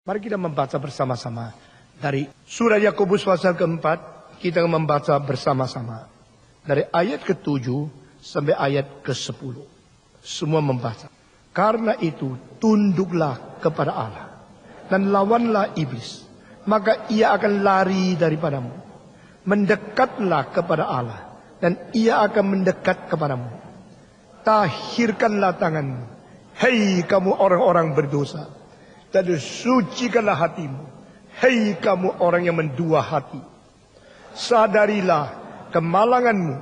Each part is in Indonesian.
Mari kita membaca bersama-sama dari surah Yakobus pasal keempat. Kita membaca bersama-sama dari ayat ke-7 sampai ayat ke-10. Semua membaca. Karena itu tunduklah kepada Allah dan lawanlah iblis, maka ia akan lari daripadamu. Mendekatlah kepada Allah dan ia akan mendekat kepadamu. Tahirkanlah tanganmu, hei kamu orang-orang berdosa, dan sucikanlah hatimu, hei kamu orang yang mendua hati. Sadarilah kemalanganmu,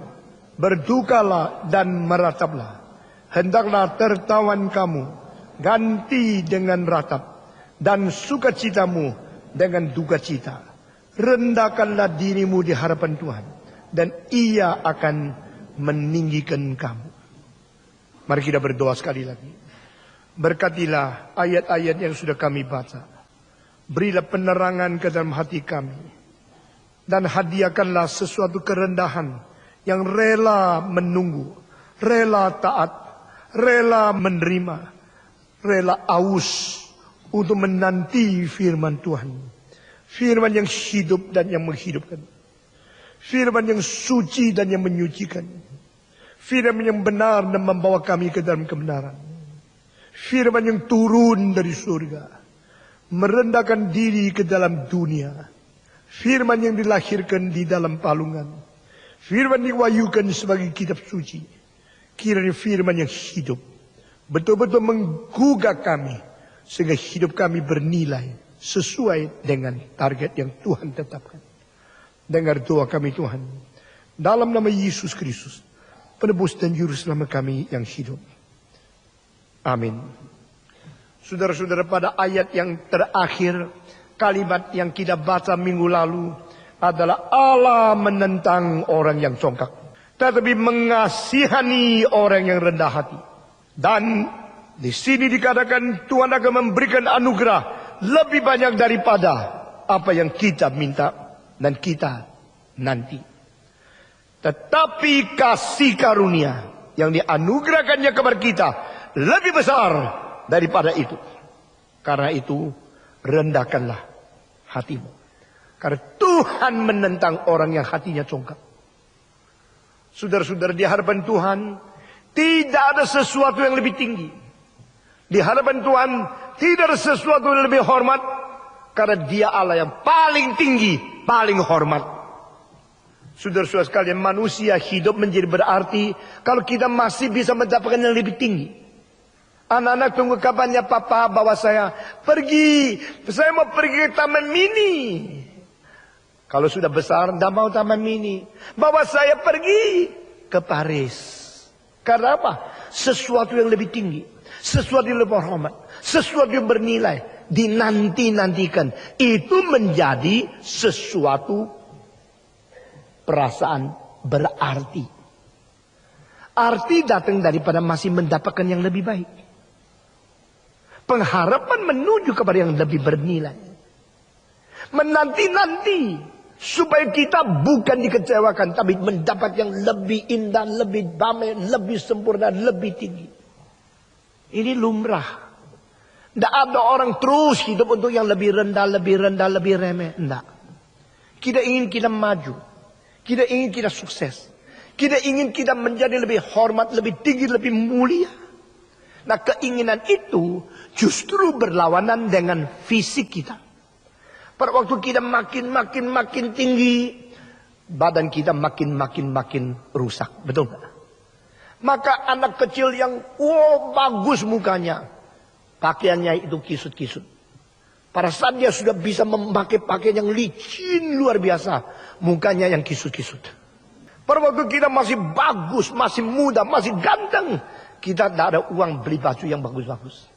berdukalah dan merataplah. Hendaklah tertawan kamu ganti dengan ratap, dan sukacitamu dengan dukacita. Rendahkanlah dirimu di hadapan Tuhan, dan ia akan meninggikan kamu. Mari kita berdoa sekali lagi. Berkatilah ayat-ayat yang sudah kami baca. Berilah penerangan ke dalam hati kami. Dan hadiahkanlah sesuatu kerendahan yang rela menunggu, rela taat, rela menerima, rela aus untuk menanti firman Tuhan. Firman yang hidup dan yang menghidupkan. Firman yang suci dan yang menyucikan. Firman yang benar dan membawa kami ke dalam kebenaran. Firman yang turun dari surga, merendahkan diri ke dalam dunia. Firman yang dilahirkan di dalam palungan. Firman diwahyukan sebagai kitab suci. Kiranya firman yang hidup betul-betul menggugah kami, sehingga hidup kami bernilai sesuai dengan target yang Tuhan tetapkan. Dengar doa kami Tuhan, dalam nama Yesus Kristus, penebus dan juru selamat kami yang hidup. Amin. Saudara-saudara, pada ayat yang terakhir, kalimat yang kita baca minggu lalu adalah Allah menentang orang yang congkak, tetapi mengasihani orang yang rendah hati. Dan di sini dikatakan Tuhan akan memberikan anugerah lebih banyak daripada apa yang kita minta dan kita nanti. Tetapi kasih karunia yang dianugerahkannya kepada kita lebih besar daripada itu. Karena itu rendahkanlah hatimu. Karena Tuhan menentang orang yang hatinya congkak. Saudara-saudara, di hadapan Tuhan tidak ada sesuatu yang lebih tinggi. Di hadapan Tuhan tidak ada sesuatu yang lebih hormat. Karena Dia Allah yang paling tinggi, paling hormat. Saudara-saudara sekalian, manusia hidup menjadi berarti kalau kita masih bisa mendapatkan yang lebih tinggi. Anak-anak tunggu kabarnya papa bawa saya pergi. Saya mau pergi ke taman mini. Kalau sudah besar tidak mau taman mini. Bawa saya pergi ke Paris. Karena apa? Sesuatu yang lebih tinggi. Sesuatu yang lebih hormat. Sesuatu yang bernilai. Dinanti-nantikan. Itu menjadi sesuatu perasaan berarti. Arti datang daripada masih mendapatkan yang lebih baik. Pengharapan menuju kepada yang lebih bernilai. Menanti-nanti supaya kita bukan dikecewakan, tapi mendapat yang lebih indah, lebih damai, lebih sempurna, lebih tinggi. Ini lumrah. Tidak ada orang terus hidup untuk yang lebih rendah, lebih remeh. Tidak. Kita ingin kita maju. Kita ingin kita sukses. Kita ingin kita menjadi lebih hormat, lebih tinggi, lebih mulia. Nah, keinginan itu justru berlawanan dengan fisik kita. Pada waktu kita makin tinggi, badan kita makin rusak. Betul nggak? Maka anak kecil yang bagus mukanya, pakaiannya itu kisut-kisut. Pada saat dia sudah bisa memakai pakaian yang licin luar biasa, mukanya yang kisut-kisut. Pada waktu kita masih bagus, masih muda, masih ganteng, kita tidak ada uang beli baju yang bagus-bagus.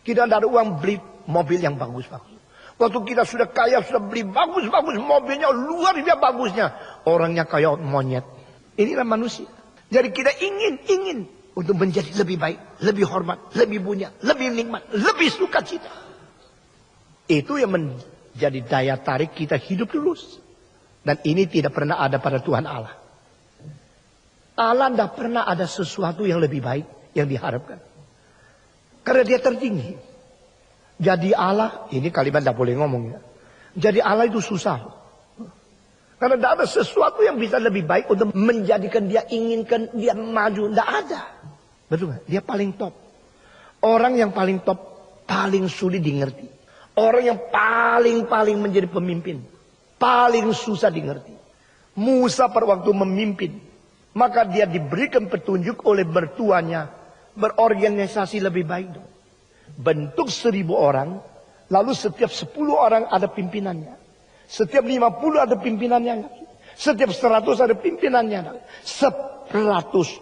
Kita tidak ada uang beli mobil yang bagus-bagus. Waktu kita sudah kaya, sudah beli bagus-bagus mobilnya, luar biasa bagusnya. Orangnya kayak monyet. Inilah manusia. Jadi kita ingin untuk menjadi lebih baik, lebih hormat, lebih punya, lebih nikmat, lebih sukacita. Itu yang menjadi daya tarik kita hidup terus. Dan ini tidak pernah ada pada Tuhan Allah. Allah tidak pernah ada sesuatu yang lebih baik yang diharapkan. Karena Dia tertinggi. Jadi Allah, ini kalimat tidak boleh ngomong ya. Jadi Allah itu susah. Karena tidak ada sesuatu yang bisa lebih baik untuk menjadikan dia inginkan, dia maju. Tidak ada. Betul gak? Dia paling top. Orang yang paling top, paling sulit dimengerti. Orang yang paling menjadi pemimpin, paling susah dimengerti. Musa pada waktu memimpin, maka dia diberikan petunjuk oleh mertuanya, berorganisasi lebih baik dong. Bentuk 1000 orang, lalu setiap 10 orang ada pimpinannya. Setiap 50 ada pimpinannya. Setiap 100 ada pimpinannya. 100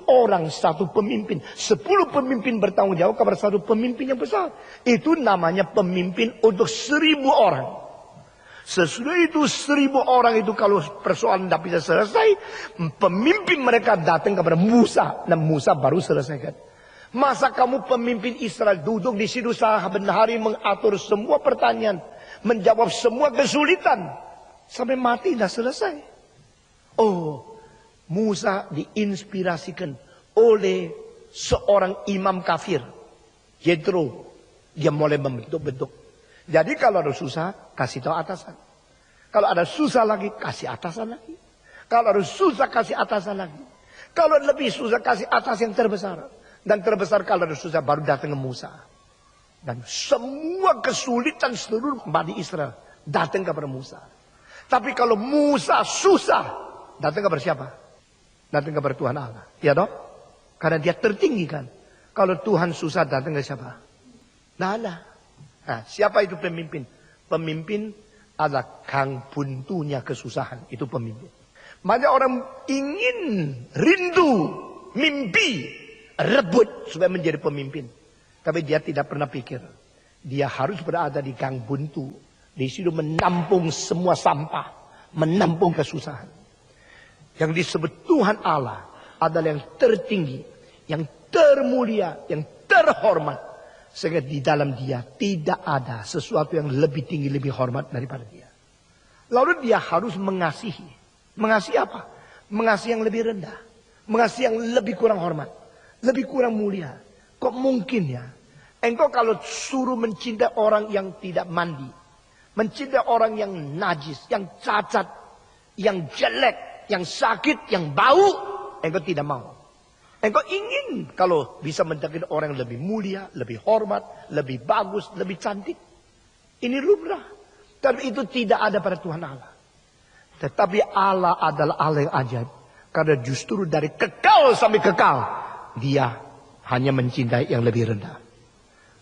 orang satu pemimpin. 10 pemimpin bertanggung jawab kepada satu pemimpin yang besar. Itu namanya pemimpin untuk 1000 orang. Sesudah itu 1000 orang itu kalau persoalan tidak bisa selesai, pemimpin mereka datang kepada Musa. Dan Musa baru selesaikan. Masa kamu pemimpin Israel duduk di situ sahabat hari mengatur semua pertanyaan, menjawab semua kesulitan sampai mati dah selesai. Oh, Musa diinspirasikan oleh seorang imam kafir, Yetro. Dia mulai membentuk-bentuk. Jadi kalau ada susah, kasih tahu atasan. Kalau ada susah lagi, kasih atasan lagi. Kalau ada susah, kasih atasan lagi. Kalau lebih susah, kasih atas yang terbesar. Dan terbesar kalau ada susah baru datang ke Musa. Dan semua kesulitan seluruh Bani Israel datang kepada Musa. Tapi kalau Musa susah, datang kepada siapa? Datang kepada Tuhan Allah. Ya dong? Karena dia tertinggi kan. Kalau Tuhan susah datang ke siapa? Nah, nah, siapa itu pemimpin? Pemimpin adalah kang buntunya kesusahan. Itu pemimpin. Banyak orang ingin, rindu, mimpi, rebut supaya menjadi pemimpin. Tapi dia tidak pernah pikir. Dia harus berada di gang buntu. Di situ menampung semua sampah. Menampung kesusahan. Yang disebut Tuhan Allah adalah yang tertinggi. Yang termulia. Yang terhormat. Sehingga di dalam dia tidak ada sesuatu yang lebih tinggi, lebih hormat daripada dia. Lalu dia harus mengasihi. Mengasihi apa? Mengasihi yang lebih rendah. Mengasihi yang lebih kurang hormat. Lebih kurang mulia. Kok mungkin ya? Engkau kalau suruh mencintai orang yang tidak mandi. Mencintai orang yang najis, yang cacat, yang jelek, yang sakit, yang bau. Engkau tidak mau. Engkau ingin kalau bisa mendekati orang yang lebih mulia, lebih hormat, lebih bagus, lebih cantik. Ini lumrah. Tapi itu tidak ada pada Tuhan Allah. Tetapi Allah adalah Allah yang ajaib. Karena justru dari kekal sampai kekal. Dia hanya mencintai yang lebih rendah.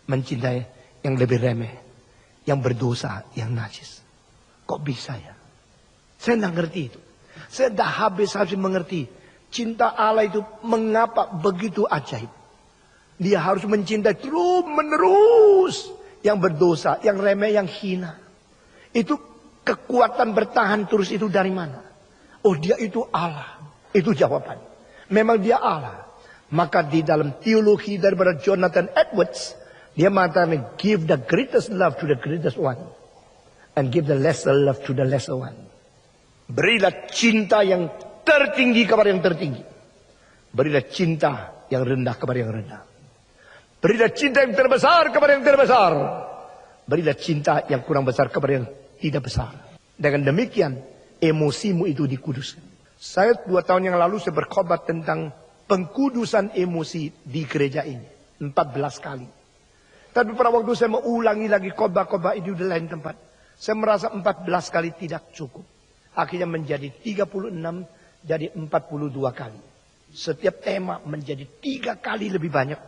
Mencintai yang lebih remeh. Yang berdosa, yang najis. Kok bisa ya? Saya tidak ngerti itu. Saya tidak habis mengerti. Cinta Allah itu mengapa begitu ajaib. Dia harus mencintai terus menerus. Yang berdosa, yang remeh, yang hina. Itu kekuatan bertahan terus itu dari mana? Oh, dia itu Allah. Itu jawaban. Memang dia Allah. Maka di dalam teologi daripada Jonathan Edwards, dia mengatakan, give the greatest love to the greatest one. And give the lesser love to the lesser one. Berilah cinta yang tertinggi kepada yang tertinggi. Berilah cinta yang rendah kepada yang rendah. Berilah cinta yang terbesar kepada yang terbesar. Berilah cinta yang kurang besar kepada yang tidak besar. Dengan demikian, emosimu itu dikuduskan. Saya 2 tahun yang lalu saya berkhotbah tentang pengkudusan emosi di gereja ini. 14 kali. Tapi pada waktu saya mau ulangi lagi khotbah-khotbah itu di lain tempat. Saya merasa 14 kali tidak cukup. Akhirnya menjadi 36, jadi 42 kali. Setiap tema menjadi 3 kali lebih banyak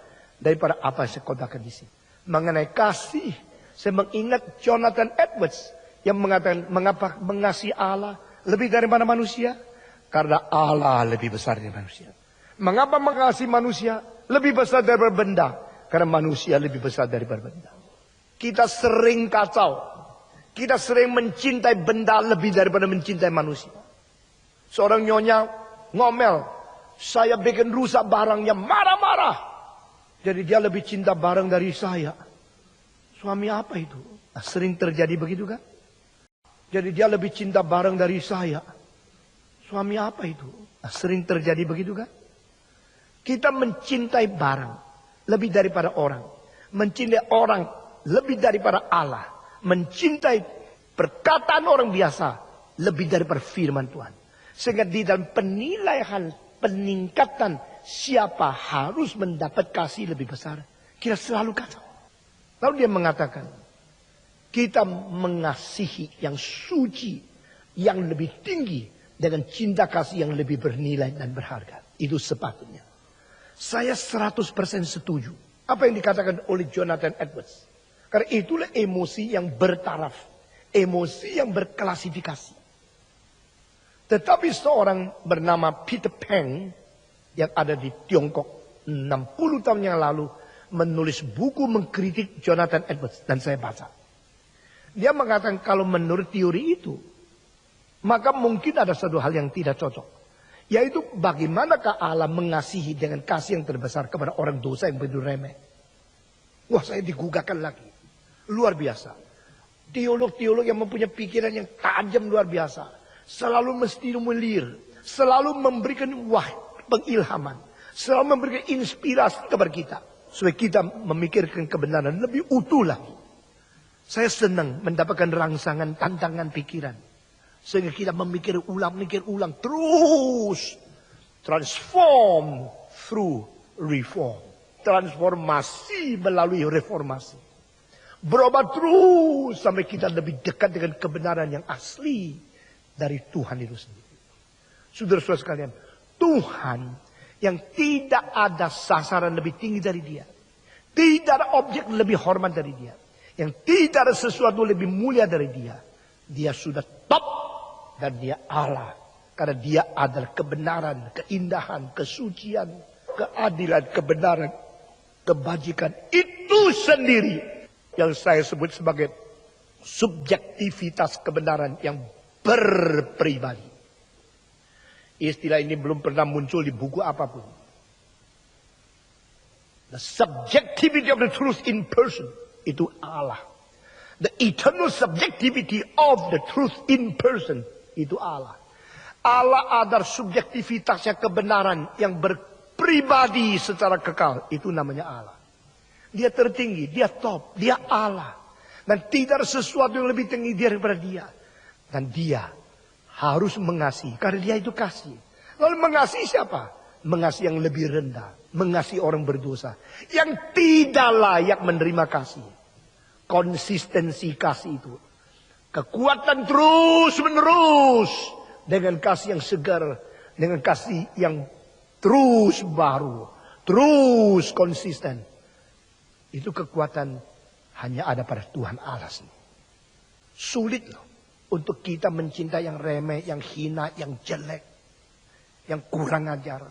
daripada apa yang saya khotbahkan di sini. Mengenai kasih, saya mengingat Jonathan Edwards yang mengatakan mengapa mengasihi Allah lebih daripada manusia? Karena Allah lebih besar dari manusia. Mengapa mengasihi manusia lebih besar daripada benda? Karena manusia lebih besar daripada benda. Kita sering kacau. Kita sering mencintai benda lebih daripada mencintai manusia. Seorang nyonya ngomel. Saya bikin rusak barangnya, marah-marah. Jadi dia lebih cinta barang dari saya. Suami apa itu? Nah, sering terjadi begitu kan? Jadi dia lebih cinta barang dari saya. Suami apa itu? Nah, sering terjadi begitu kan? Kita mencintai barang lebih daripada orang. Mencintai orang lebih daripada Allah. Mencintai perkataan orang biasa lebih daripada firman Tuhan. Sehingga di dalam penilaian, peningkatan siapa harus mendapat kasih lebih besar, kita selalu kacau. Lalu dia mengatakan, kita mengasihi yang suci, yang lebih tinggi, dengan cinta kasih yang lebih bernilai dan berharga. Itu sepatutnya. Saya 100% setuju apa yang dikatakan oleh Jonathan Edwards. Karena itulah emosi yang bertaraf, emosi yang berklasifikasi. Tetapi seorang bernama Peter Peng yang ada di Tiongkok 60 tahun yang lalu menulis buku mengkritik Jonathan Edwards, dan saya baca. Dia mengatakan kalau menurut teori itu, maka mungkin ada satu hal yang tidak cocok. Yaitu bagaimanakah Allah mengasihi dengan kasih yang terbesar kepada orang dosa yang begitu remeh. Wah, saya digugahkan lagi. Luar biasa. Teolog-teolog yang mempunyai pikiran yang tajam luar biasa. Selalu mestimulir. Selalu memberikan pengilhaman. Selalu memberikan inspirasi kepada kita. Supaya kita memikirkan kebenaran lebih utuh lagi. Saya senang mendapatkan rangsangan, tantangan pikiran. Sehingga kita memikir ulang terus. Transform through reform. Transformasi melalui reformasi. Berubah terus sampai kita lebih dekat dengan kebenaran yang asli dari Tuhan itu sendiri. Saudara-saudara sekalian, Tuhan yang tidak ada sasaran lebih tinggi dari Dia. Tidak ada objek lebih hormat dari Dia. Yang tidak ada sesuatu lebih mulia dari Dia. Dia sudah top. Dan Dia Allah. Karena Dia adalah kebenaran, keindahan, kesucian, keadilan, kebenaran, kebajikan. Itu sendiri yang saya sebut sebagai subjektivitas kebenaran yang berpribadi. Istilah ini belum pernah muncul di buku apapun. The subjectivity of the truth in person. Itu Allah. The eternal subjectivity of the truth in person. Itu Allah. Allah adalah subjektivitasnya kebenaran yang berpribadi secara kekal. Itu namanya Allah. Dia tertinggi, Dia top, Dia Allah. Dan tidak ada sesuatu yang lebih tinggi daripada Dia. Dan Dia harus mengasihi, karena Dia itu kasih. Lalu mengasihi siapa? Mengasihi yang lebih rendah. Mengasihi orang berdosa. Yang tidak layak menerima kasih. Konsistensi kasih itu. Kekuatan terus menerus. Dengan kasih yang segar. Dengan kasih yang terus baru. Terus konsisten. Itu kekuatan hanya ada pada Tuhan Allah sendiri. Sulit loh. Untuk kita mencintai yang remeh, yang hina, yang jelek. Yang kurang ajar.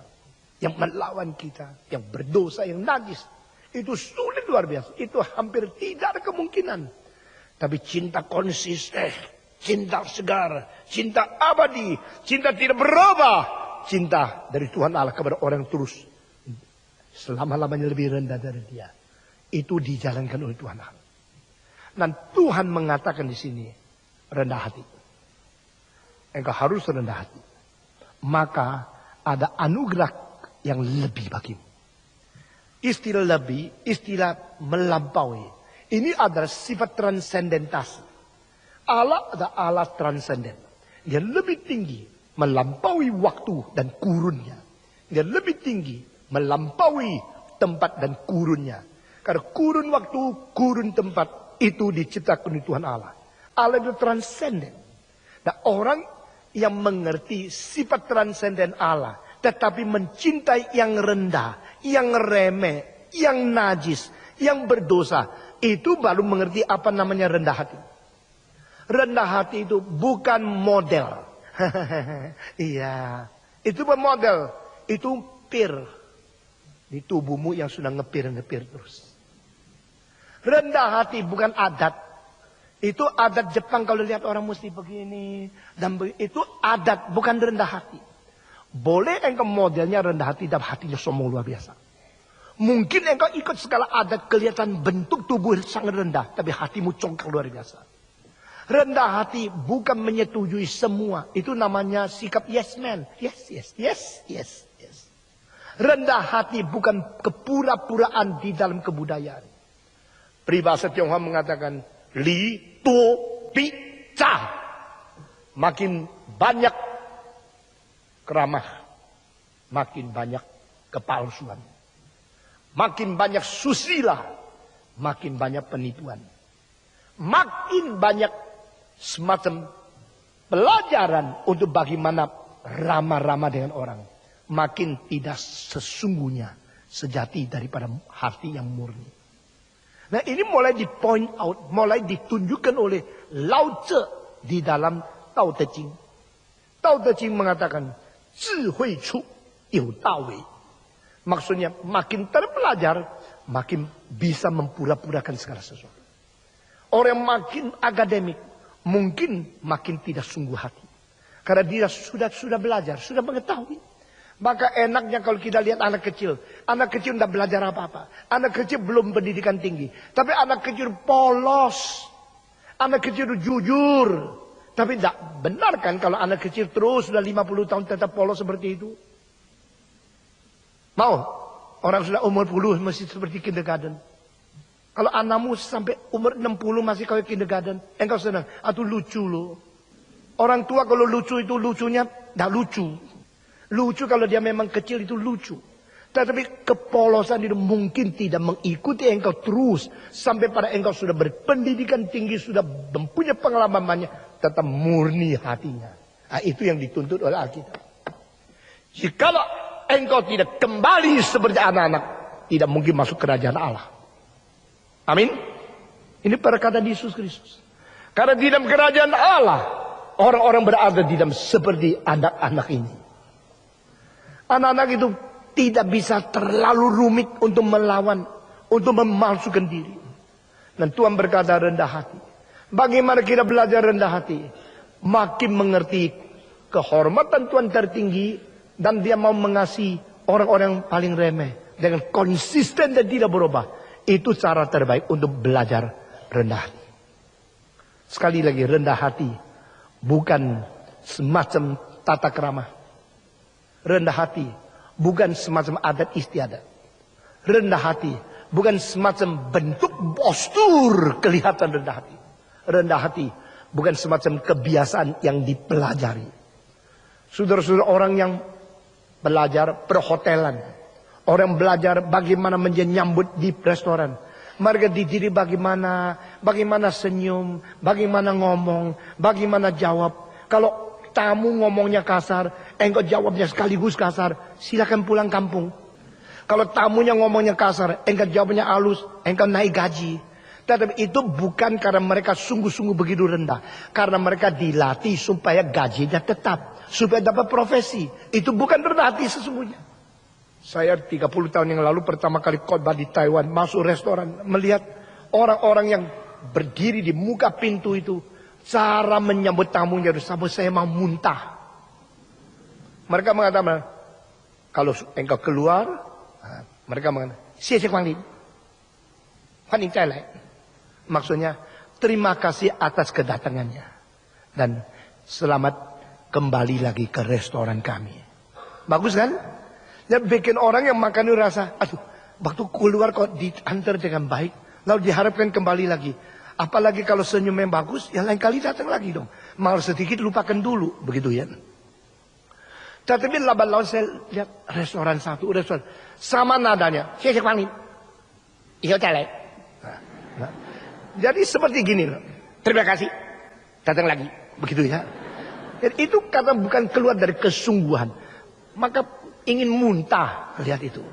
Yang melawan kita. Yang berdosa, yang najis. Itu sulit luar biasa. Itu hampir tidak ada kemungkinan. Tapi cinta konsisten, cinta segar, cinta abadi, cinta tidak berubah. Cinta dari Tuhan Allah kepada orang terus selama-lamanya lebih rendah dari Dia. Itu dijalankan oleh Tuhan Allah. Dan Tuhan mengatakan di sini, rendah hati. Engkau harus rendah hati. Maka ada anugerah yang lebih bagimu. Istilah lebih, istilah melampaui. Ini adalah sifat transendentasi. Allah adalah Allah transenden. Dia lebih tinggi melampaui waktu dan kurunnya. Dia lebih tinggi melampaui tempat dan kurunnya. Karena kurun waktu, kurun tempat itu diciptakan oleh Tuhan Allah. Allah itu transenden. Nah, orang yang mengerti sifat transenden Allah, tetapi mencintai yang rendah, yang remeh, yang najis, yang berdosa, itu baru mengerti apa namanya rendah hati. Rendah hati itu bukan model. Iya, itu bukan model. Itu pir di tubuhmu yang sudah ngepir-ngepir terus. Rendah hati bukan adat. Itu adat Jepang kalau lihat orang mesti begini. Dan itu adat bukan rendah hati. Boleh engkau modelnya rendah hati dan hatinya sombong luar biasa. Mungkin engkau ikut segala adat kelihatan bentuk tubuh sangat rendah. Tapi hatimu congkak luar biasa. Rendah hati bukan menyetujui semua. Itu namanya sikap yes man. Yes, yes, yes, yes, yes. Rendah hati bukan kepura-puraan di dalam kebudayaan. Peribahasa Tionghoa mengatakan li tuo pi ca. Makin banyak keramah, makin banyak kepalsuan. Makin banyak susila, makin banyak penipuan. Makin banyak semacam pelajaran untuk bagaimana ramah-ramah dengan orang. Makin tidak sesungguhnya sejati daripada hati yang murni. Nah ini mulai di point out, mulai ditunjukkan oleh Lao Tzu di dalam Tao Te Ching. Tao Te Ching mengatakan, 智慧处有道为. Maksudnya makin terpelajar, makin bisa mempura-purakan segala sesuatu. Orang yang makin akademik, mungkin makin tidak sungguh hati. Karena dia sudah belajar, sudah mengetahui. Maka enaknya kalau kita lihat anak kecil. Anak kecil tidak belajar apa-apa. Anak kecil belum pendidikan tinggi. Tapi anak kecil polos. Anak kecil jujur. Tapi tidak benar kan kalau anak kecil terus sudah 50 tahun tetap polos seperti itu. Mau? Orang sudah umur 10 masih seperti kindergarten. Kalau anakmu sampai umur 60 masih kayak kindergarten. Engkau senang. Atau lucu loh. Orang tua kalau lucu itu lucunya tidak lucu. Lucu kalau dia memang kecil itu lucu. Tetapi kepolosan itu mungkin tidak mengikuti engkau terus. Sampai pada engkau sudah berpendidikan tinggi. Sudah mempunyai pengalaman banyak. Tetap murni hatinya. Nah, itu yang dituntut oleh Alkitab. Jikalau engkau tidak kembali seperti anak-anak. Tidak mungkin masuk kerajaan Allah. Amin. Ini perkataan Yesus Kristus. Karena di dalam kerajaan Allah. Orang-orang berada di dalam seperti anak-anak ini. Anak-anak itu tidak bisa terlalu rumit untuk melawan, untuk memalsukan diri. Dan Tuhan berkata rendah hati. Bagaimana kita belajar rendah hati? Makin mengerti kehormatan Tuhan tertinggi. Dan dia mau mengasihi orang-orang yang paling remeh. Dengan konsisten dan tidak berubah. Itu cara terbaik untuk belajar rendah hati. Sekali lagi rendah hati. Bukan semacam tata krama. Rendah hati bukan semacam adat istiadat. Rendah hati bukan semacam bentuk postur kelihatan rendah hati. Rendah hati bukan semacam kebiasaan yang dipelajari. Saudara-saudara, orang yang belajar perhotelan, orang belajar bagaimana menyambut di restoran, mereka dididik bagaimana senyum, bagaimana ngomong, bagaimana jawab. Kalau tamu ngomongnya kasar, engkau jawabnya sekaligus kasar, silakan pulang kampung. Kalau tamunya ngomongnya kasar, engkau jawabnya halus, engkau naik gaji. Tetapi itu bukan karena mereka sungguh-sungguh begitu rendah. Karena mereka dilatih supaya gajinya tetap. Supaya dapat profesi. Itu bukan rendah hati sesungguhnya. Saya 30 tahun yang lalu pertama kali khotbah di Taiwan. Masuk restoran. Melihat orang-orang yang berdiri di muka pintu itu. Cara menyambut tamunya itu sampai saya mau muntah. Mereka mengatakan, kalau engkau keluar, mereka mengatakan, "Xie Kuang Lin, Kuang Lin Zai Lai." Maksudnya, terima kasih atas kedatangannya. Dan selamat kembali lagi ke restoran kami. Bagus kan? Ya, bikin orang yang makan itu rasa, aduh, waktu keluar kok diantar dengan baik. Lalu diharapkan kembali lagi. Apalagi kalau senyumnya bagus, ya lain kali datang lagi dong. Mal sedikit lupakan dulu, begitu ya. Tetapi lalu saya lihat restoran satu, restoran sama nadanya. Saya Kuang Lin, iya calek. Jadi seperti gini loh. Terima kasih, datang lagi, begitu ya. Jadi itu karena bukan keluar dari kesungguhan, maka ingin muntah lihat itu.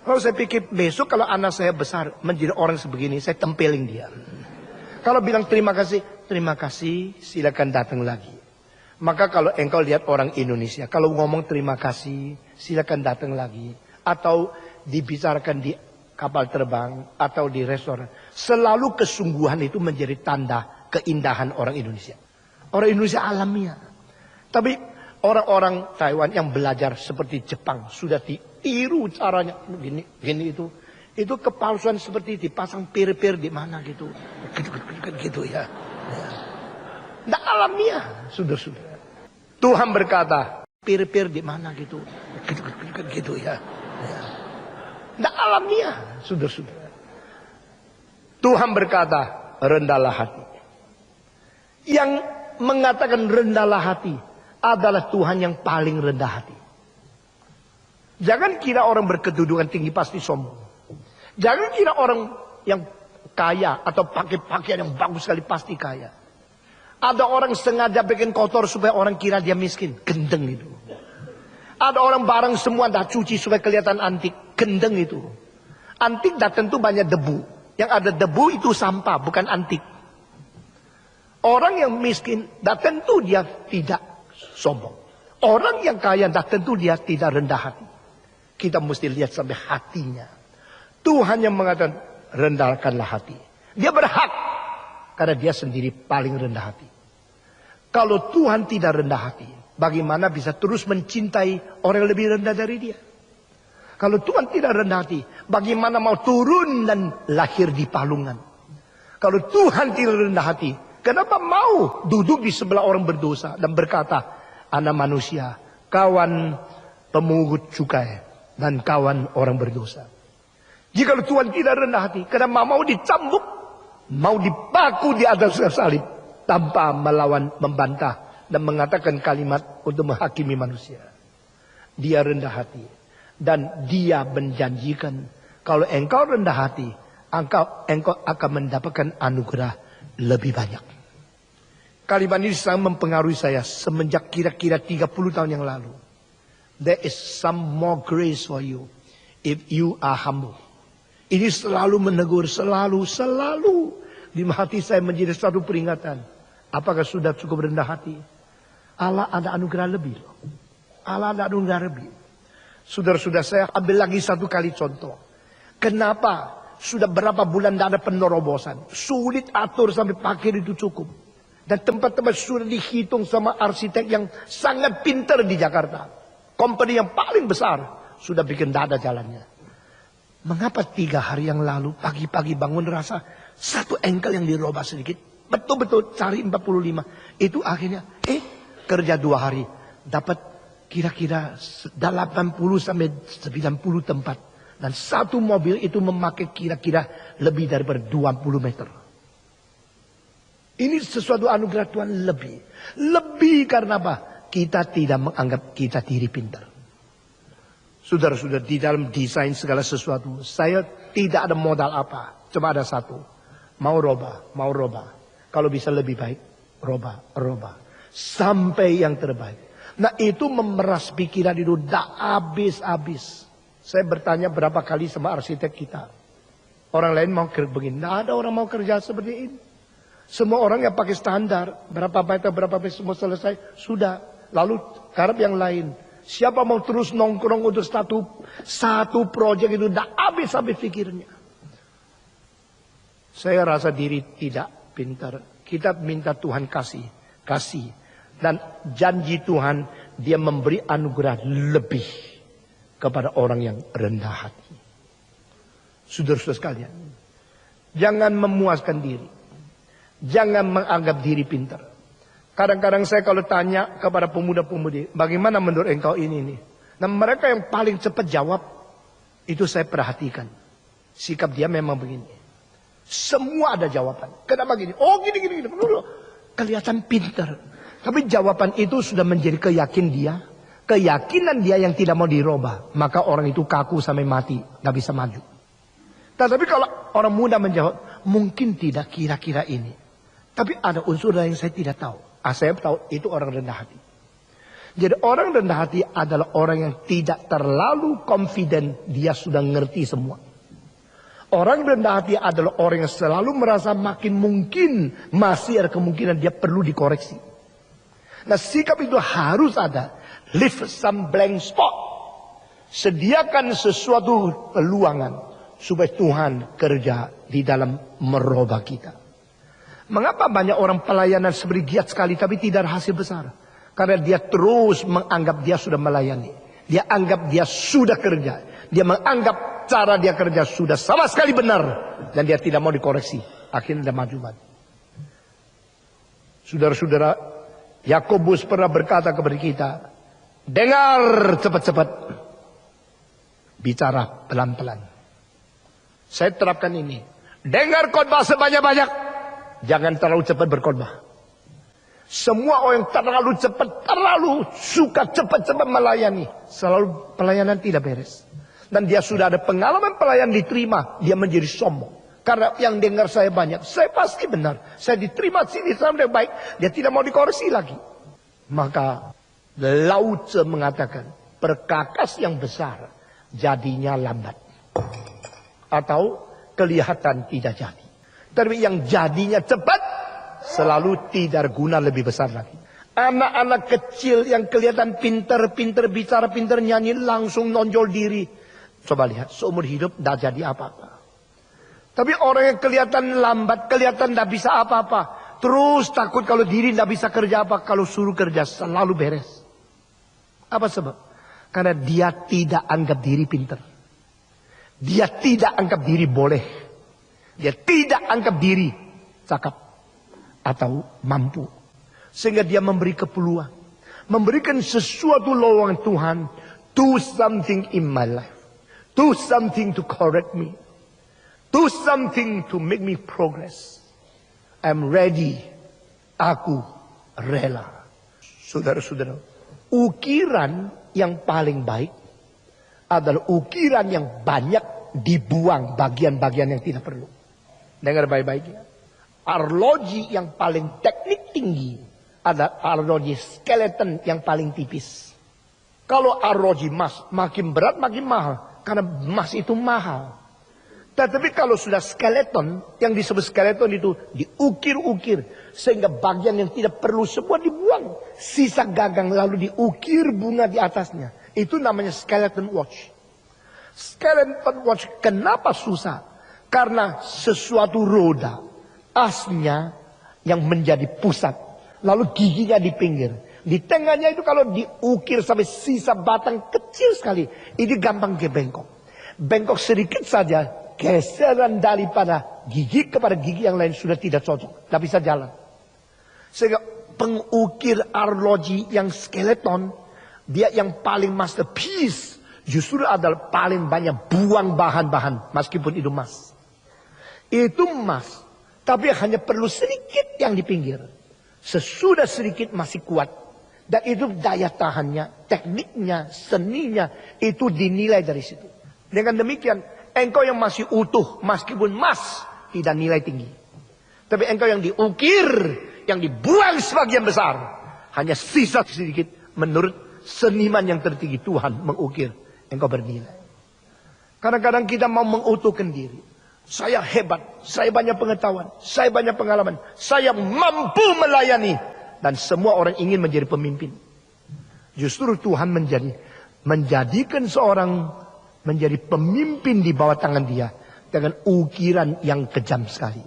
Kalau saya pikir besok kalau anak saya besar menjadi orang sebegini, saya tempelin dia. Kalau bilang terima kasih, silakan datang lagi. Maka kalau engkau lihat orang Indonesia, kalau ngomong terima kasih, silakan datang lagi. Atau dibicarakan di kapal terbang, atau di restoran. Selalu kesungguhan itu menjadi tanda keindahan orang Indonesia. Orang Indonesia alamiah. Tapi orang-orang Taiwan yang belajar seperti Jepang, sudah ditiru caranya, gini itu. Itu kepalsuan seperti dipasang pir-pir di mana gitu. Gitu ya. Tidak alamiah, sudah. Tuhan berkata, pir-pir di mana gitu. Gitu ya. Tidak alamiah, sudah. Tuhan berkata, rendahlah hati. Yang mengatakan rendahlah hati adalah Tuhan yang paling rendah hati. Jangan kira orang berkedudukan tinggi pasti sombong. Jangan kira orang yang kaya atau pakai pakaian yang bagus sekali pasti kaya. Ada orang sengaja bikin kotor supaya orang kira dia miskin. Gendeng itu. Ada orang barang semua dah cuci supaya kelihatan antik. Gendeng itu. Antik dah tentu banyak debu. Yang ada debu itu sampah, bukan antik. Orang yang miskin dah tentu dia tidak sombong. Orang yang kaya dah tentu dia tidak rendah hati. Kita mesti lihat sampai hatinya. Tuhan yang mengatakan rendahkanlah hati. Dia berhak. Karena dia sendiri paling rendah hati. Kalau Tuhan tidak rendah hati, bagaimana bisa terus mencintai orang yang lebih rendah dari dia? Kalau Tuhan tidak rendah hati, bagaimana mau turun dan lahir di palungan? Kalau Tuhan tidak rendah hati, kenapa mau duduk di sebelah orang berdosa dan berkata, anak manusia, kawan pemungut cukai dan kawan orang berdosa. Jika Tuhan tidak rendah hati, kenapa mau dicambuk, mau dipaku di atas salib tanpa melawan, membantah dan mengatakan kalimat untuk menghakimi manusia? Dia rendah hati dan dia menjanjikan kalau engkau rendah hati, engkau akan mendapatkan anugerah lebih banyak. Kalimat ini sangat mempengaruhi saya semenjak kira-kira 30 tahun yang lalu. There is some more grace for you if you are humble. Ini selalu menegur, selalu. Di hati saya menjadi satu peringatan. Apakah sudah cukup rendah hati? Allah ada anugerah lebih loh. Allah ada anugerah lebih. Saudara-saudara, saya ambil lagi satu kali contoh. Kenapa sudah berapa bulan tidak ada penerobosan? Sulit atur sampai parkir itu cukup. Dan tempat-tempat sudah dihitung sama arsitek yang sangat pintar di Jakarta. Company yang paling besar sudah bikin tidak ada jalannya. Mengapa 3 hari yang lalu pagi-pagi bangun rasa satu engkel yang dirubah sedikit. Betul-betul cari 45. Itu akhirnya kerja 2 hari. Dapat kira-kira 80 sampai 90 tempat. Dan satu mobil itu memakai kira-kira lebih daripada 20 meter. Ini sesuatu anugerah Tuhan lebih. Lebih karena apa? Kita tidak menganggap kita diri pintar. Saudara-saudara, di dalam desain segala sesuatu, saya tidak ada modal apa. Cuma ada satu. Mau robah. Kalau bisa lebih baik, robah. Sampai yang terbaik. Nah itu memeras pikiran itu tak habis-habis. Saya bertanya berapa kali sama arsitek kita. Orang lain mau kerja begini. Tidak ada orang mau kerja seperti ini. Semua orang yang pakai standar. Berapa meter semua selesai. Sudah. Lalu karep yang lain. Siapa mau terus nongkrong untuk satu proyek itu tidak habis-habis pikirnya. Saya rasa diri tidak pintar. Kita minta Tuhan kasih. Dan janji Tuhan dia memberi anugerah lebih kepada orang yang rendah hati. Saudara-saudara sekalian, jangan memuaskan diri. Jangan menganggap diri pintar. Kadang-kadang saya kalau tanya kepada pemuda-pemudi, bagaimana menurut engkau ini? Nah mereka yang paling cepat jawab, itu saya perhatikan. Sikap dia memang begini. Semua ada jawaban. Kenapa gini? Oh gini. Kelihatan pintar. Tapi jawaban itu sudah menjadi keyakinan dia yang tidak mau dirubah. Maka orang itu kaku sampai mati, gak bisa maju. Tapi kalau orang muda menjawab, mungkin tidak kira-kira ini. Tapi ada unsur lain yang saya tidak tahu. Saya tahu itu orang rendah hati. Jadi orang rendah hati adalah orang yang tidak terlalu confident dia sudah ngerti semua. Orang rendah hati adalah orang yang selalu merasa makin mungkin masih ada kemungkinan dia perlu dikoreksi. Nah sikap itu harus ada. Leave some blank spot. Sediakan sesuatu peluangan supaya Tuhan kerja di dalam merubah kita. Mengapa banyak orang pelayanan seperti giat sekali tapi tidak hasil besar? Karena dia terus menganggap dia sudah melayani. Dia anggap dia sudah kerja. Dia menganggap cara dia kerja sudah sama sekali benar. Dan dia tidak mau dikoreksi. Akhirnya dia maju. Saudara-saudara, Yakobus pernah berkata kepada kita, dengar cepat-cepat, bicara pelan-pelan. Saya terapkan ini. Dengar khotbah sebanyak-banyak. Jangan terlalu cepat berkhotbah. Semua orang terlalu cepat, terlalu suka cepat-cepat melayani. Selalu pelayanan tidak beres. Dan dia sudah ada pengalaman pelayan diterima, dia menjadi sombong. Karena yang dengar saya banyak, saya pasti benar. Saya diterima sini sampai baik, dia tidak mau dikoreksi lagi. Maka Lao Tzu mengatakan, perkakas yang besar jadinya lambat. Atau kelihatan tidak jadi. Tapi yang jadinya cepat selalu tidak guna lebih besar lagi. Anak-anak kecil yang kelihatan pintar-pintar bicara, pintar nyanyi, langsung nonjol diri. Coba lihat, seumur hidup tidak jadi apa-apa. Tapi orang yang kelihatan lambat, kelihatan tidak bisa apa-apa. Terus takut kalau diri tidak bisa kerja apa. Kalau suruh kerja selalu beres. Apa sebab? Karena dia tidak anggap diri pintar. Dia tidak anggap diri boleh. Dia tidak anggap diri cakap atau mampu. Sehingga dia memberi keperluan. Memberikan sesuatu lowongan Tuhan. Do something in my life. Do something to correct me. Do something to make me progress. I'm ready. Aku rela. Saudara-saudara, ukiran yang paling baik adalah ukiran yang banyak dibuang bagian-bagian yang tidak perlu. Dengar baik-baik ya. Arloji yang paling teknik tinggi adalah arloji skeleton yang paling tipis. Kalau arloji emas makin berat makin mahal. Karena emas itu mahal. Tetapi kalau sudah skeleton, yang disebut skeleton itu diukir-ukir. Sehingga bagian yang tidak perlu semua dibuang. Sisa gagang lalu diukir bunga di atasnya. Itu namanya skeleton watch. Skeleton watch kenapa susah? Karena sesuatu roda. Asnya yang menjadi pusat. Lalu giginya di pinggir. Di tengahnya itu kalau diukir sampai sisa batang kecil sekali. Ini gampang bengkok. Bengkok sedikit saja. Geseran daripada gigi kepada gigi yang lain sudah tidak cocok. Tidak bisa jalan. Sehingga pengukir arloji yang skeleton. Dia yang paling masterpiece. Justru adalah paling banyak buang bahan-bahan. Meskipun itu emas. Itu emas. Tapi hanya perlu sedikit yang di pinggir. Sesudah sedikit masih kuat. Dan itu daya tahannya, tekniknya, seninya. Itu dinilai dari situ. Dengan demikian, engkau yang masih utuh, meskipun emas, tidak nilai tinggi. Tapi engkau yang diukir, yang dibuang sebagian besar. Hanya sisa sedikit. Menurut seniman yang tertinggi, Tuhan mengukir. Engkau bernilai. Kadang-kadang kita mau mengutuhkan diri. Saya hebat, saya banyak pengetahuan, saya banyak pengalaman, saya mampu melayani. Dan semua orang ingin menjadi pemimpin. Justru Tuhan menjadikan seorang menjadi pemimpin di bawah tangan dia. Dengan ukiran yang kejam sekali.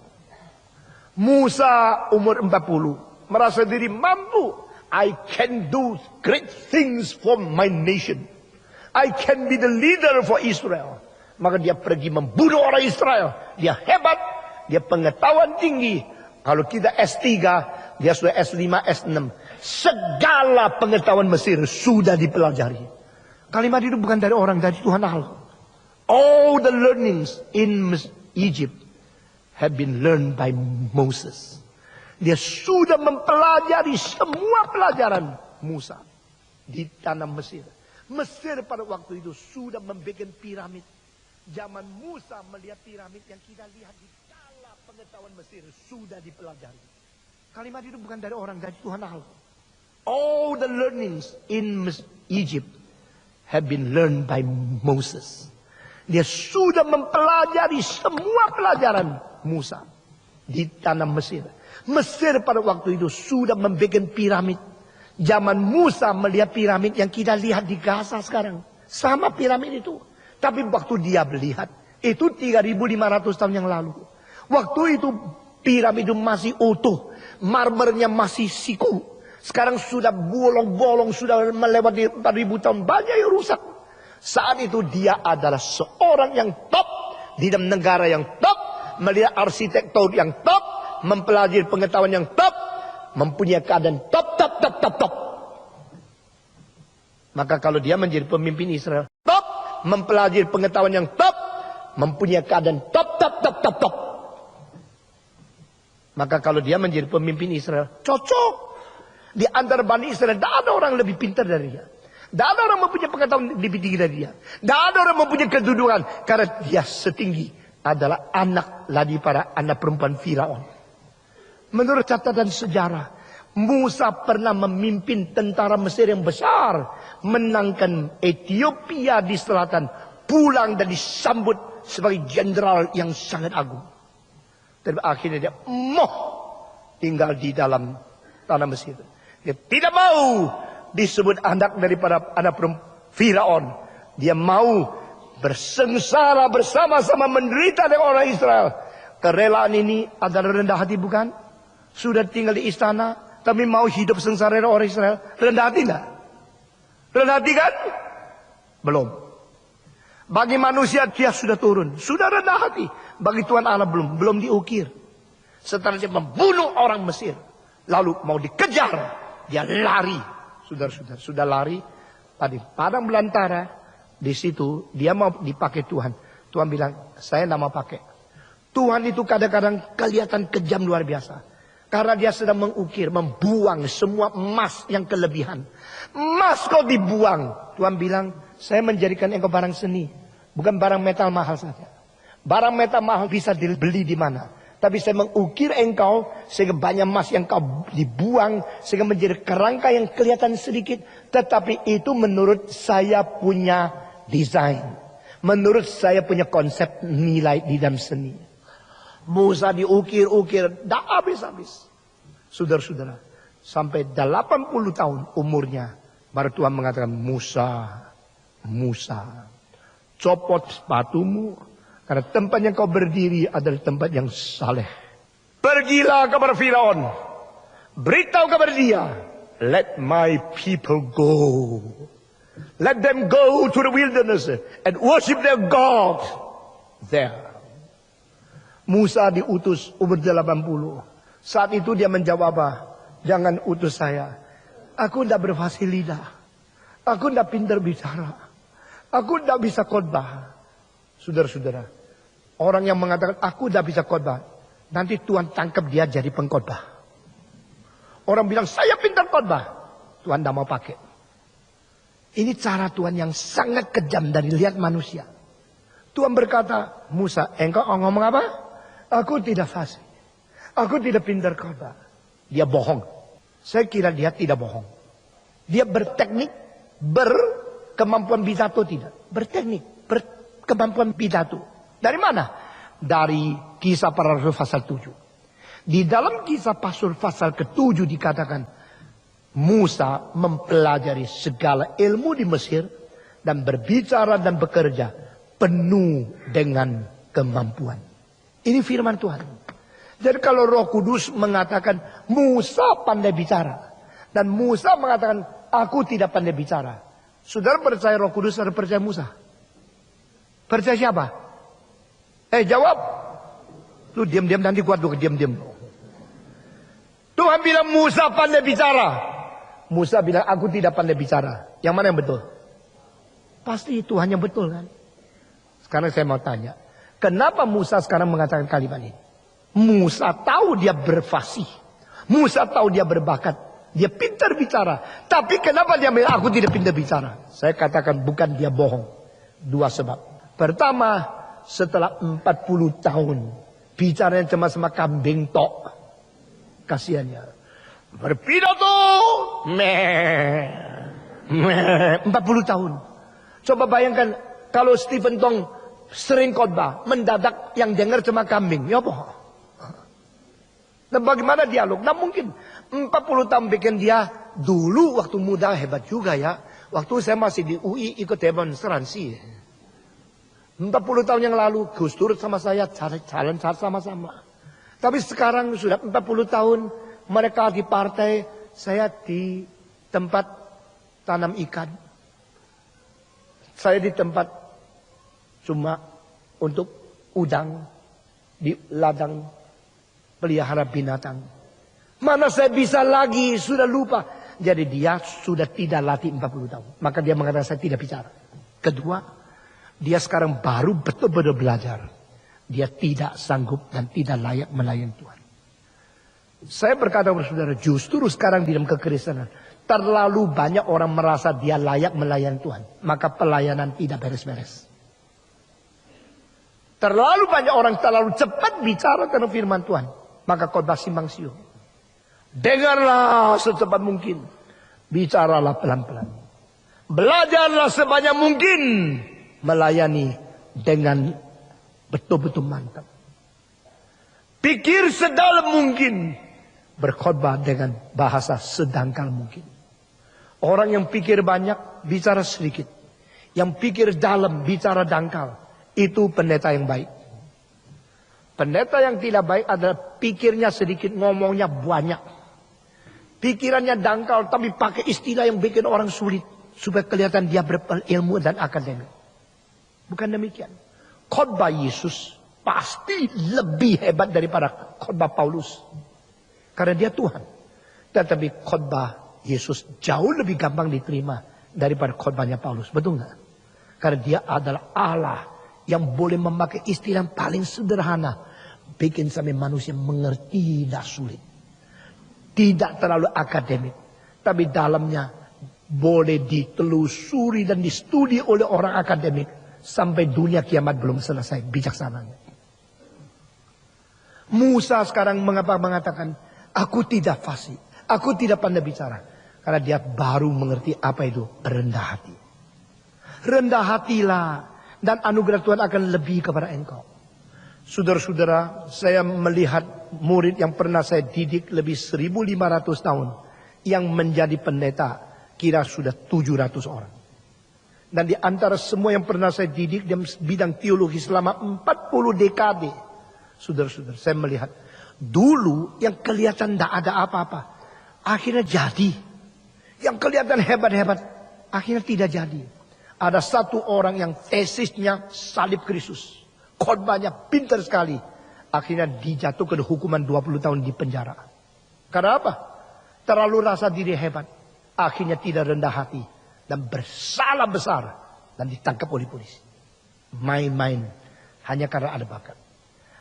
Musa umur 40. Merasa diri mampu. I can do great things for my nation. I can be the leader for Israel. Maka dia pergi membunuh orang Israel. Dia hebat. Dia pengetahuan tinggi. Kalau kita S3, dia sudah S5, S6. Segala pengetahuan Mesir sudah dipelajari. Kalimat itu bukan dari orang, dari Tuhan Allah. All the learnings in Egypt have been learned by Moses. Dia sudah mempelajari semua pelajaran Musa di tanah Mesir. Mesir pada waktu itu sudah membuat piramid. Zaman Musa melihat piramid yang kita lihat di kala pengetahuan Mesir sudah dipelajari. Kalimat itu bukan dari orang, dari Tuhan Allah. All the learnings in Egypt have been learned by Moses. Dia sudah mempelajari semua pelajaran Musa di tanah Mesir. Mesir pada waktu itu sudah membuat piramid. Zaman Musa melihat piramid yang kita lihat di Gaza sekarang. Sama piramid itu. Tapi waktu dia melihat, itu 3.500 tahun yang lalu. Waktu itu piramid itu masih utuh. Marmernya masih siku. Sekarang sudah bolong-bolong, sudah melewati 4.000 tahun. Banyak yang rusak. Saat itu dia adalah seorang yang top. Di dalam negara yang top. Melihat arsitektur yang top. Mempelajari pengetahuan yang top. Mempunyai keadaan top. Maka kalau dia menjadi pemimpin Israel, top. Mempelajari pengetahuan yang top. Mempunyai keadaan top. Maka kalau dia menjadi pemimpin Israel, cocok. Di antara Bani Israel, tidak ada orang lebih pintar dari dia. Tidak ada orang mempunyai pengetahuan lebih tinggi dari dia. Tidak ada orang mempunyai kedudukan. Karena dia setinggi adalah anak lagi para anak perempuan Firaun. Menurut catatan sejarah, Musa pernah memimpin tentara Mesir yang besar. Menangkan Ethiopia di selatan. Pulang dan disambut sebagai jenderal yang sangat agung. Tapi akhirnya dia tinggal di dalam tanah Mesir. Dia tidak mau disebut anak daripada anak Firaun. Dia mau bersengsara bersama-sama menderita dengan orang Israel. Kerelaan ini adalah rendah hati bukan? Sudah tinggal di istana, tapi mau hidup sengsara dengan orang Israel. Rendah hati enggak? Rendah hati kan? Belum. Bagi manusia dia sudah turun, sudah rendah hati. Bagi Tuhan Allah belum diukir. Setelah dia membunuh orang Mesir, lalu mau dikejar, dia lari. Saudara-saudara, sudah lari tadi padang belantara. Di situ dia mau dipakai Tuhan. Tuhan bilang, saya tidak mau pakai. Tuhan itu kadang-kadang kelihatan kejam luar biasa. Karena dia sedang mengukir, membuang semua emas yang kelebihan. Emas kau dibuang. Tuhan bilang, saya menjadikan engkau barang seni. Bukan barang metal mahal saja. Barang metal mahal bisa dibeli di mana. Tapi saya mengukir engkau sehingga banyak emas yang kau dibuang. Sehingga menjadi kerangka yang kelihatan sedikit. Tetapi itu menurut saya punya desain. Menurut saya punya konsep nilai di dalam seni. Musa diukir-ukir. Tak habis-habis. Saudara-saudara. Sampai 80 tahun umurnya. Baru Tuhan mengatakan, Musa. Copot sepatumu. Karena tempat yang kau berdiri adalah tempat yang saleh. Pergilah kepada Firaun. Beritahu kepada dia. Let my people go. Let them go to the wilderness. And worship their God there. Musa diutus umur 80. Saat itu dia menjawab apa? Jangan utus saya. Aku tidak berfasih lidah. Aku tidak pintar bicara. Aku tidak bisa khotbah. Saudara-saudara, orang yang mengatakan aku tidak bisa khotbah, nanti Tuhan tangkap dia jadi pengkhotbah. Orang bilang saya pintar khotbah, Tuhan tidak mau pakai. Ini cara Tuhan yang sangat kejam dari lihat manusia. Tuhan berkata, Musa, engkau ngomong apa? Aku tidak fasih. Aku tidak pintar khotbah. Dia bohong. Saya kira dia tidak bohong. Dia berteknik, berkemampuan pidato tidak. Berteknik, kemampuan pidato. Dari mana? Dari Kisah Para Rasul pasal 7. Di dalam Kisah pasal ke-7 dikatakan Musa mempelajari segala ilmu di Mesir dan berbicara dan bekerja penuh dengan kemampuan. Ini firman Tuhan. Jadi kalau Roh Kudus mengatakan Musa pandai bicara dan Musa mengatakan aku tidak pandai bicara. Saudara percaya Roh Kudus atau percaya Musa? Percaya siapa? Jawab. Lu diam-diam nanti kuat lu diam-diam. Tuhan bilang Musa pandai bicara. Musa bilang aku tidak pandai bicara. Yang mana yang betul? Pasti Tuhan yang betul kan? Sekarang saya mau tanya. Kenapa Musa sekarang mengatakan kalimat ini? Musa tahu dia berfasih. Musa tahu dia berbakat. Dia pintar bicara. Tapi kenapa dia bilang aku tidak pintar bicara? Saya katakan bukan dia bohong. Dua sebab. Pertama, setelah 40 tahun. Bicaranya cuma sama kambing tok. Kasihannya. Berpidato. 40 tahun. Coba bayangkan. Kalau Stephen Tong sering khotbah. Mendadak yang dengar cuma kambing. Ya bohong. Dan bagaimana dialog? Nah mungkin 40 tahun bikin dia dulu waktu muda hebat juga ya. Waktu saya masih di UI ikut demonstrasi. 40 tahun yang lalu Gus Dur sama saya jalan sama-sama. Tapi sekarang sudah 40 tahun mereka di partai, saya di tempat tanam ikan. Saya di tempat cuma untuk udang di ladang pelihara binatang. Mana saya bisa lagi, sudah lupa. Jadi dia sudah tidak latih 40 tahun. Maka dia mengatakan saya tidak bicara. Kedua, dia sekarang baru betul-betul belajar. Dia tidak sanggup dan tidak layak melayani Tuhan. Saya berkata kepada saudara, justru sekarang di dalam kekristenan, terlalu banyak orang merasa dia layak melayani Tuhan. Maka pelayanan tidak beres-beres. Terlalu banyak orang terlalu cepat bicara tentang firman Tuhan. Maka khotbah simpang siur. Dengarlah secepat mungkin. Bicaralah pelan-pelan. Belajarlah sebanyak mungkin. Melayani dengan betul-betul mantap. Pikir sedalam mungkin. Berkhotbah dengan bahasa sedangkal mungkin. Orang yang pikir banyak, bicara sedikit. Yang pikir dalam, bicara dangkal. Itu pendeta yang baik. Pendeta yang tidak baik adalah pikirnya sedikit, ngomongnya banyak. Pikirannya dangkal, tapi pakai istilah yang bikin orang sulit. Supaya kelihatan dia berilmu dan akademik. Bukan demikian. Khotbah Yesus pasti lebih hebat daripada khotbah Paulus. Karena dia Tuhan. Tetapi khotbah Yesus jauh lebih gampang diterima daripada khotbahnya Paulus. Betul nggak? Karena dia adalah Allah yang boleh memakai istilah yang paling sederhana. Bikin sampai manusia mengerti tidak sulit. Tidak terlalu akademik. Tapi dalamnya boleh ditelusuri dan distudi oleh orang akademik. Sampai dunia kiamat belum selesai bijaksananya. Musa sekarang mengatakan, aku tidak fasih, aku tidak pandai bicara. Karena dia baru mengerti apa itu rendah hati. Rendah hatilah dan anugerah Tuhan akan lebih kepada engkau. Saudara-saudara, saya melihat murid yang pernah saya didik lebih 1.500 tahun. Yang menjadi pendeta kira sudah 700 orang. Dan di antara semua yang pernah saya didik dalam bidang teologi selama 40 dekade. Saudara-saudara, saya melihat dulu yang kelihatan tidak ada apa-apa, akhirnya jadi. Yang kelihatan hebat-hebat, akhirnya tidak jadi. Ada satu orang yang tesisnya salib Kristus. Khotbahnya pintar sekali. Akhirnya dijatuhkan hukuman 20 tahun di penjara. Karena apa? Terlalu rasa diri hebat. Akhirnya tidak rendah hati. Dan bersalah besar. Dan ditangkap oleh polisi. Main-main. Hanya karena ada bakat.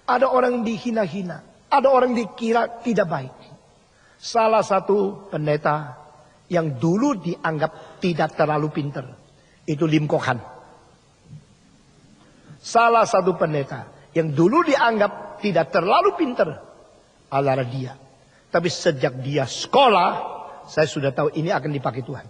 Ada orang dihina-hina. Ada orang dikira tidak baik. Salah satu pendeta yang dulu dianggap tidak terlalu pintar. Itu Lim Kok Han. Salah satu pendeta yang dulu dianggap tidak terlalu pintar adalah dia. Tapi sejak dia sekolah, saya sudah tahu ini akan dipakai Tuhan.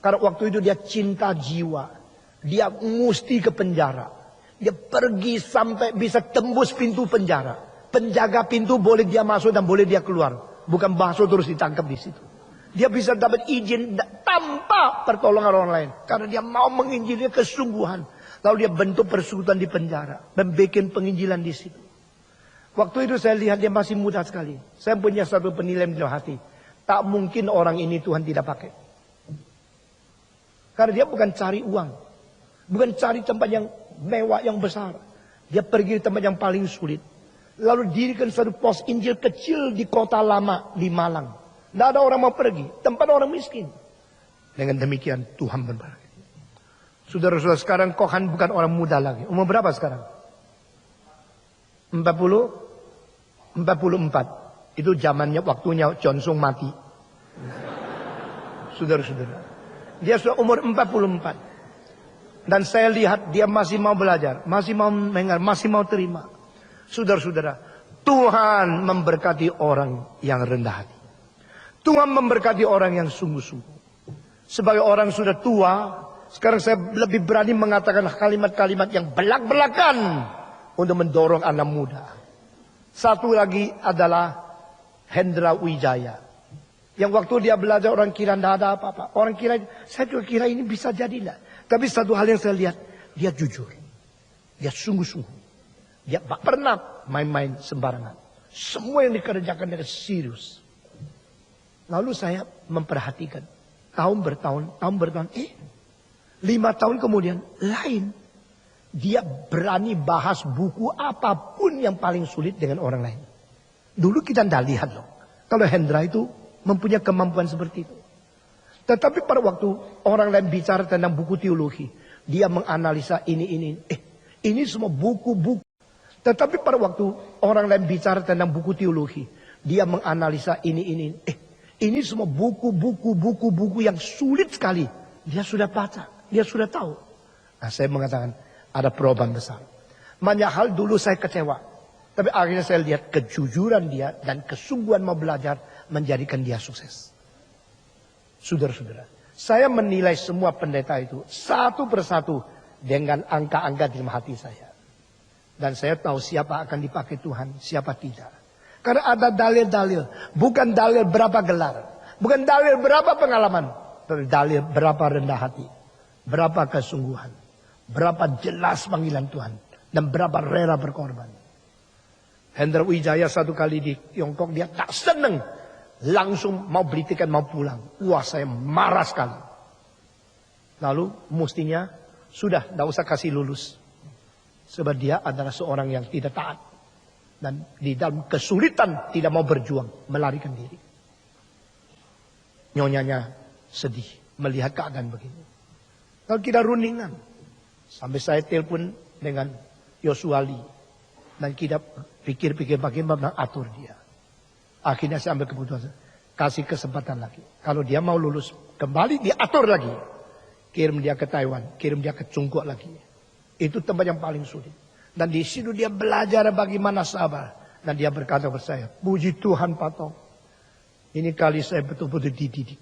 Karena waktu itu dia cinta jiwa. Dia mesti ke penjara. Dia pergi sampai bisa tembus pintu penjara. Penjaga pintu boleh dia masuk dan boleh dia keluar. Bukan masuk terus ditangkap di situ. Dia bisa dapat izin tanpa pertolongan orang lain. Karena dia mau menginjilnya kesungguhan. Lalu dia bentuk persekutuan di penjara. Membuat penginjilan di situ. Waktu itu saya lihat dia masih muda sekali. Saya punya satu penilaian dalam hati. Tak mungkin orang ini Tuhan tidak pakai. Karena dia bukan cari uang. Bukan cari tempat yang mewah, yang besar. Dia pergi di tempat yang paling sulit. Lalu dirikan satu pos Injil kecil di kota lama di Malang. Tidak ada orang mau pergi. Tempat orang miskin. Dengan demikian Tuhan berberkati. Saudara-saudara, sekarang Kok Han bukan orang muda lagi. Umur berapa sekarang? 44. Itu zamannya waktunya Johnson mati. Saudara-saudara. Dia sudah umur 44. Dan saya lihat dia masih mau belajar. Masih mau mendengar. Masih mau terima. Saudara-saudara. Tuhan memberkati orang yang rendah hati. Tuhan memberkati orang yang sungguh-sungguh. Sebagai orang sudah tua. Sekarang saya lebih berani mengatakan kalimat-kalimat yang belak-belakan untuk mendorong anak muda. Satu lagi adalah Hendra Wijaya. Yang waktu dia belajar orang kira tidak ada apa-apa. Orang kira, saya juga kira ini bisa jadi tidak. Tapi satu hal yang saya lihat, dia jujur. Dia sungguh-sungguh. Dia tak pernah main-main sembarangan. Semua yang dikerjakan dengan serius. Lalu saya memperhatikan. Tahun bertahun. 5 tahun kemudian, lain. Dia berani bahas buku apapun yang paling sulit dengan orang lain. Dulu kita tidak lihat loh. Kalau Hendra itu mempunyai kemampuan seperti itu. Tetapi pada waktu orang lain bicara tentang buku teologi. Dia menganalisa ini. Ini semua buku-buku. Tetapi pada waktu orang lain bicara tentang buku teologi. Dia menganalisa ini. Ini semua buku yang sulit sekali. Dia sudah baca, dia sudah tahu. Nah, saya mengatakan ada perubahan besar. Banyak hal dulu saya kecewa. Tapi akhirnya saya lihat kejujuran dia dan kesungguhan mau belajar menjadikan dia sukses. Saudara-saudara, saya menilai semua pendeta itu satu persatu dengan angka-angka di dalam hati saya. Dan saya tahu siapa akan dipakai Tuhan, siapa tidak. Karena ada dalil-dalil, bukan dalil berapa gelar, bukan dalil berapa pengalaman, tapi dalil berapa rendah hati, berapa kesungguhan, berapa jelas panggilan Tuhan, dan berapa rela berkorban. Hendra Wijaya satu kali di Tiongkok, dia tak senang, langsung mau beli tiket mau pulang. Wah, saya marah sekali. Lalu mestinya sudah, tidak usah kasih lulus. Sebab dia adalah seorang yang tidak taat. Dan di dalam kesulitan tidak mau berjuang, melarikan diri. Nyonyanya sedih melihat keadaan begini. Lalu kita rundingan. Sampai saya telepon dengan Yosua Lee. Dan kita pikir-pikir bagaimana atur dia. Akhirnya saya ambil keputusan. Kasih kesempatan lagi. Kalau dia mau lulus kembali, diatur lagi. Kirim dia ke Taiwan, kirim dia ke Cungkok lagi. Itu tempat yang paling sulit. Dan di situ dia belajar bagaimana sabar. Dan dia berkata kepada saya, puji Tuhan Pak Tong. Ini kali saya betul-betul dididik.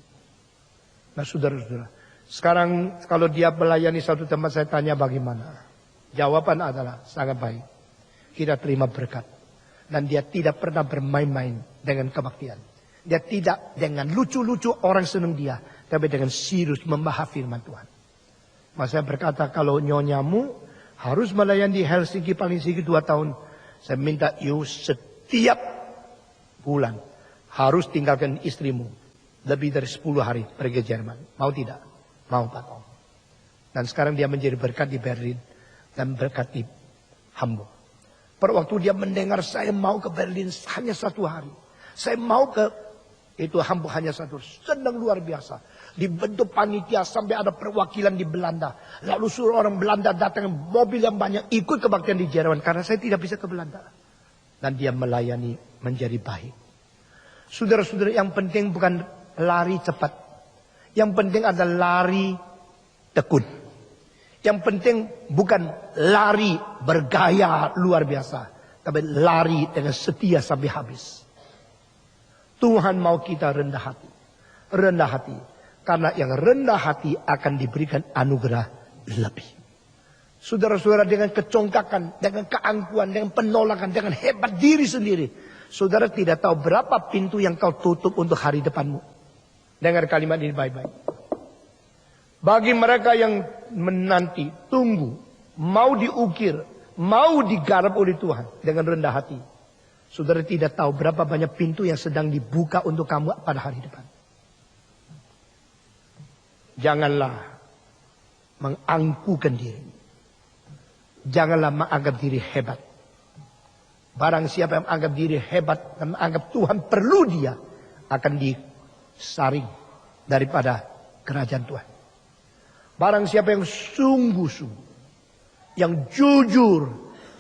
Nah saudara-saudara, sekarang kalau dia melayani satu tempat, saya tanya bagaimana. Jawaban adalah sangat baik. Kita terima berkat. Dan dia tidak pernah bermain-main dengan kebaktian. Dia tidak dengan lucu-lucu orang senang dia. Tapi dengan serius membahas firman Tuhan. Maka saya berkata, kalau nyonyamu harus melayani di Helsinki paling sedikit 2 tahun. Saya minta you setiap bulan harus tinggalkan istrimu. Lebih dari 10 hari pergi ke Jerman. Mau tidak? Mau Pak Tom. Dan sekarang dia menjadi berkat di Berlin. Dan berkat di Hamburg. Pada waktu dia mendengar saya mau ke Berlin hanya 1 hari. Saya mau ke itu Hamburg hanya 1 hari. Senang luar biasa. Dibentuk panitia sampai ada perwakilan di Belanda. Lalu suruh orang Belanda datang mobil yang banyak ikut kebaktian di Jerman. Karena saya tidak bisa ke Belanda. Dan dia melayani menjadi baik. Saudara-saudara, yang penting bukan lari cepat. Yang penting adalah lari tekun. Yang penting bukan lari bergaya luar biasa. Tapi lari dengan setia sampai habis. Tuhan mau kita rendah hati. Rendah hati. Karena yang rendah hati akan diberikan anugerah lebih. Saudara-saudara, dengan kecongkakan, dengan keangkuhan, dengan penolakan, dengan hebat diri sendiri. Saudara tidak tahu berapa pintu yang kau tutup untuk hari depanmu. Dengar kalimat ini baik-baik. Bagi mereka yang menanti, tunggu, mau diukir, mau digarap oleh Tuhan dengan rendah hati. Saudara tidak tahu berapa banyak pintu yang sedang dibuka untuk kamu pada hari depan. Janganlah mengangkuhkan diri. Janganlah menganggap diri hebat. Barang siapa yang menganggap diri hebat dan menganggap Tuhan perlu dia, akan disaring daripada kerajaan Tuhan. Barang siapa yang sungguh-sungguh, yang jujur,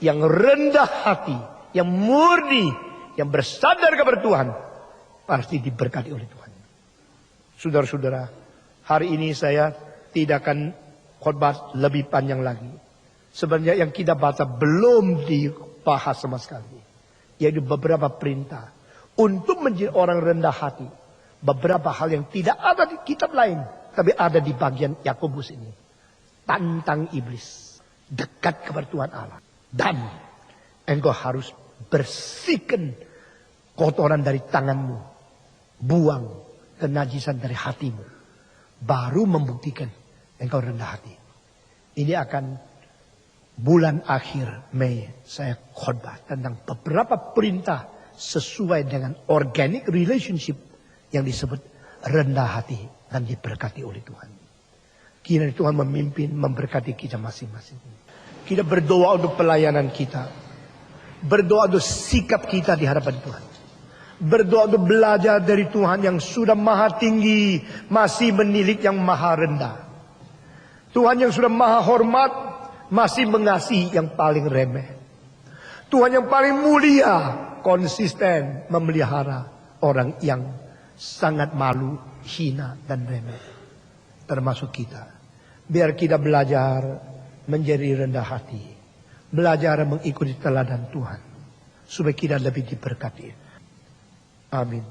yang rendah hati, yang murni, yang bersandar kepada Tuhan, pasti diberkati oleh Tuhan. Saudara-saudara, hari ini saya tidak akan khotbah lebih panjang lagi. Sebenarnya yang kita baca belum dibahas sama sekali. Yaitu beberapa perintah. Untuk menjadi orang rendah hati. Beberapa hal yang tidak ada di kitab lain. Tapi ada di bagian Yakobus ini. Tantang iblis. Dekat kepada Tuhan Allah. Dan engkau harus bersihkan kotoran dari tanganmu. Buang kenajisan dari hatimu. Baru membuktikan engkau rendah hati. Ini akan bulan akhir Mei saya khotbah tentang beberapa perintah sesuai dengan organic relationship yang disebut rendah hati dan diberkati oleh Tuhan. Kiranya Tuhan memimpin, memberkati kita masing-masing. Kita berdoa untuk pelayanan kita. Berdoa untuk sikap kita di hadapan Tuhan. Berdoa untuk belajar dari Tuhan yang sudah maha tinggi, masih menilik yang maha rendah. Tuhan yang sudah maha hormat, masih mengasihi yang paling remeh. Tuhan yang paling mulia, konsisten memelihara orang yang sangat malu, hina dan remeh. Termasuk kita. Biar kita belajar menjadi rendah hati. Belajar mengikuti teladan Tuhan. Supaya kita lebih diberkati. Amin.